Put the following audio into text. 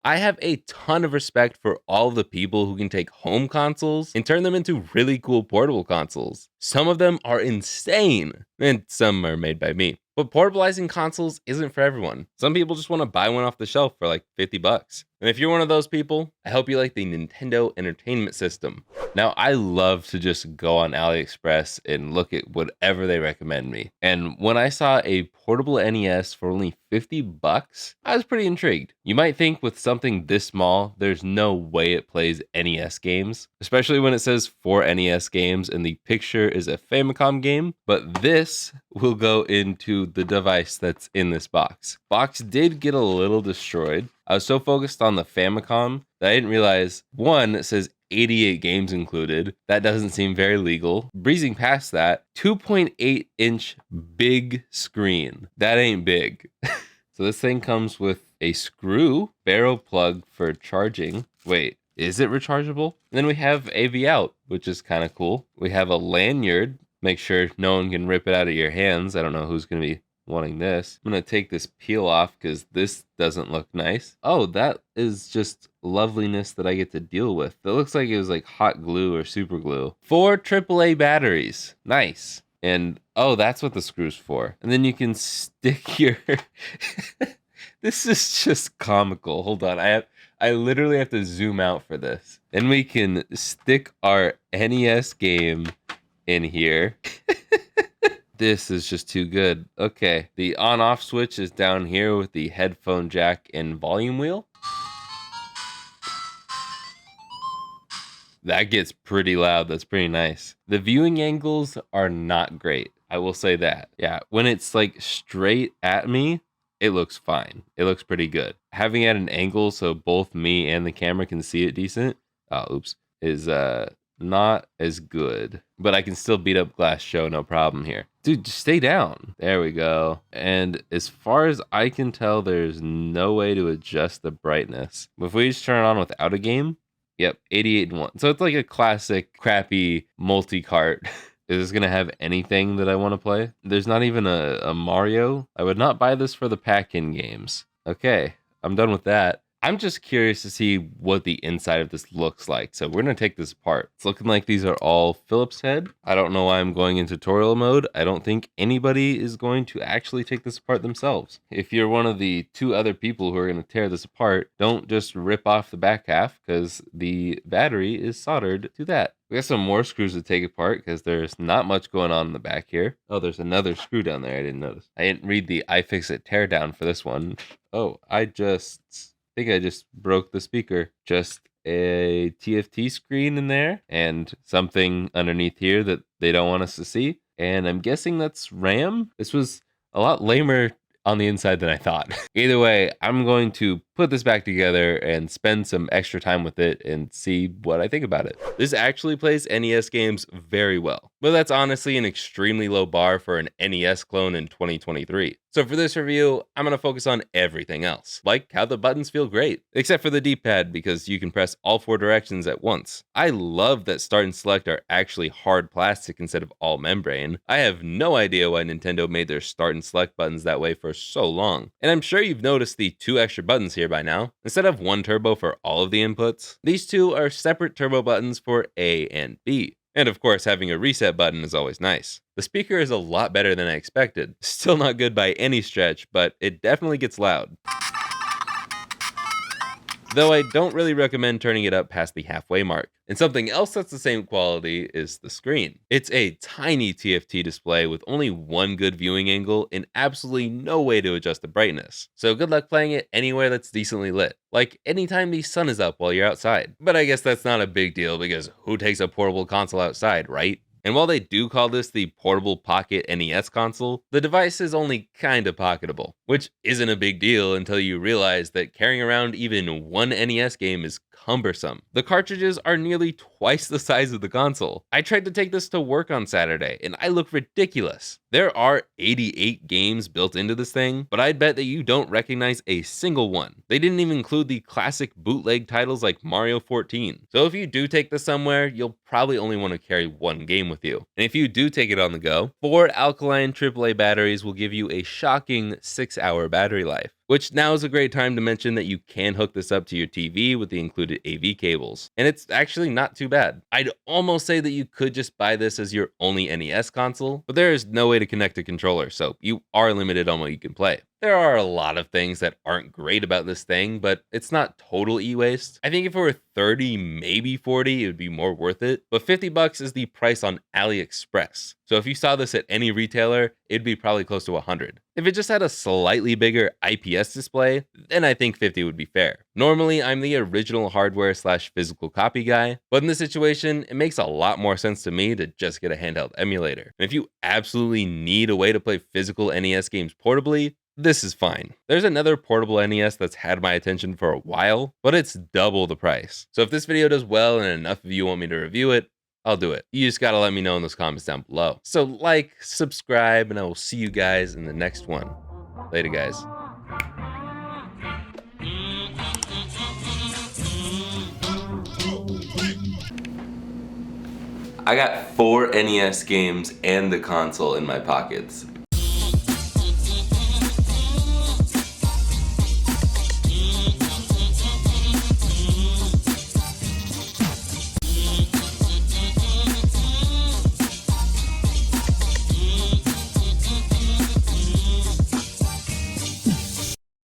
I have a ton of respect for all the people who can take home consoles and turn them into really cool portable consoles. Some of them are insane, and some are made by me. But portabilizing consoles isn't for everyone. Some people just want to buy one off the shelf for like 50 bucks. And if you're one of those people, I hope you like the Nintendo Entertainment System. Now, I love to just go on AliExpress and look at whatever they recommend me. And when I saw a portable NES for only 50 bucks, I was pretty intrigued. You might think with something this small, there's no way it plays NES games, especially when it says 4 NES games and the picture is a Famicom game, but this will go into the device that's in this box. Box did get a little destroyed. I was so focused on the Famicom that I didn't realize, one, it says 88 games included. That doesn't seem very legal. Breezing past that, 2.8-inch big screen. That ain't big. So this thing comes with a screw barrel plug for charging. Wait, is it rechargeable? And then we have AV out, which is kind of cool. We have a lanyard. Make sure no one can rip it out of your hands. I don't know who's going to be wanting this. I'm going to take this peel off because this doesn't look nice. Oh, that is just loveliness that I get to deal with. It looks like it was like hot glue or super glue. 4 AAA batteries. Nice. And oh, that's what the screw's for. And then you can stick your... This is just comical. Hold on. I literally have to zoom out for this. And we can stick our NES game in here. This is just too good. Okay, the on-off switch is down here with the headphone jack and volume wheel. That gets pretty loud. That's pretty nice. The viewing angles are not great. I will say that. Yeah, when it's like straight at me, it looks fine. It looks pretty good. Having it at an angle so both me and the camera can see it decent, is not as good. But I can still beat up Glass Show, no problem here. Dude, just stay down. There we go. And as far as I can tell, there's no way to adjust the brightness. If we just turn it on without a game, yep, 88 and 1. So it's like a classic, crappy multi-cart. Is this going to have anything that I want to play? There's not even a Mario. I would not buy this for the pack-in games. Okay, I'm done with that. I'm just curious to see what the inside of this looks like. So we're going to take this apart. It's looking like these are all Phillips head. I don't know why I'm going in tutorial mode. I don't think anybody is going to actually take this apart themselves. If you're one of the 2 other people who are going to tear this apart, don't just rip off the back half because the battery is soldered to that. We got some more screws to take apart because there's not much going on in the back here. Oh, there's another screw down there I didn't notice. I didn't read the iFixit teardown for this one. Oh, I think I just broke the speaker. Just a TFT screen in there and something underneath here that they don't want us to see. And I'm guessing that's RAM. This was a lot lamer on the inside than I thought. Either way, I'm going to put this back together and spend some extra time with it and see what I think about it. This actually plays NES games very well, but that's honestly an extremely low bar for an NES clone in 2023. So for this review, I'm going to focus on everything else, like how the buttons feel great, except for the D-pad because you can press all 4 directions at once. I love that start and select are actually hard plastic instead of all membrane. I have no idea why Nintendo made their start and select buttons that way for so long. And I'm sure you've noticed the 2 extra buttons here by now. Instead of 1 turbo for all of the inputs, these 2 are separate turbo buttons for A and B. And of course, having a reset button is always nice. The speaker is a lot better than I expected. Still not good by any stretch, but it definitely gets loud. Though I don't really recommend turning it up past the halfway mark. And something else that's the same quality is the screen. It's a tiny TFT display with only 1 good viewing angle and absolutely no way to adjust the brightness. So good luck playing it anywhere that's decently lit. Like anytime the sun is up while you're outside. But I guess that's not a big deal because who takes a portable console outside, right? And while they do call this the Portable Pocket NES console, the device is only kinda pocketable, which isn't a big deal until you realize that carrying around even 1 NES game is cumbersome. The cartridges are nearly twice the size of the console. I tried to take this to work on Saturday, and I look ridiculous. There are 88 games built into this thing, but I'd bet that you don't recognize a single one. They didn't even include the classic bootleg titles like Mario 14. So if you do take this somewhere, you'll probably only want to carry 1 game with you. And if you do take it on the go, 4 alkaline AAA batteries will give you a shocking 6-hour battery life, which now is a great time to mention that you can hook this up to your TV with the included AV cables, and it's actually not too bad. I'd almost say that you could just buy this as your only NES console, but there is no way to connect a controller, so you are limited on what you can play. There are a lot of things that aren't great about this thing, but it's not total e-waste. I think if it were 30, maybe 40, it would be more worth it, but 50 bucks is the price on AliExpress. So if you saw this at any retailer, it'd be probably close to 100. If it just had a slightly bigger IPS display, then I think 50 would be fair. Normally, I'm the original hardware / physical copy guy, but in this situation, it makes a lot more sense to me to just get a handheld emulator. And if you absolutely need a way to play physical NES games portably, this is fine. There's another portable NES that's had my attention for a while, but it's double the price. So if this video does well and enough of you want me to review it, I'll do it. You just gotta let me know in those comments down below. So like, subscribe, and I will see you guys in the next one. Later, guys. I got 4 NES games and the console in my pockets.